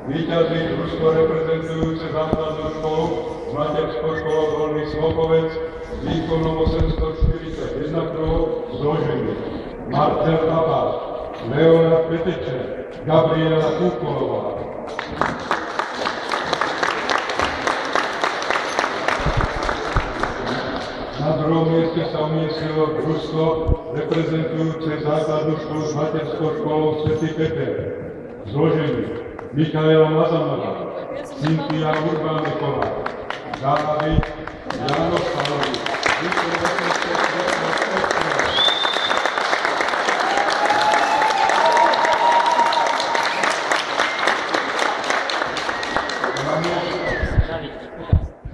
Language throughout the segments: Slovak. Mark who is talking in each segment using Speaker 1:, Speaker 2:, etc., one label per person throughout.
Speaker 1: Víťazí družstvo reprezentujúce základnú školu, materskou školou Dolný Smokovec, výkonom 841 kruhov zložení. Marcel Babáš, Leonard Peteček, Gabriela Kúkolová. Na druhom mieste sa umiestnilo družstvo reprezentujúce základnú školu s materskou školou Svätý Peter. Zložení Michaela Mazanová, Cynthia Urbániková, Dávid Janošanovi,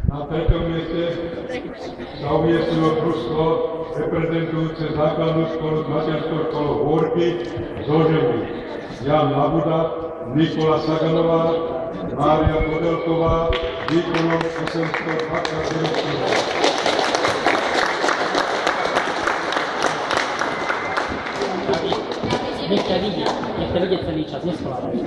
Speaker 1: Na treťom mieste sa umiestnilo družstvo reprezentujúce základnú školu s materskou školou Hôrky, zložení Jan Labuda, Nikola Saganová, Mária Podelková, výkonom 829 kruhov.
Speaker 2: Nech ťa vidieť celý čas, neschovávaj.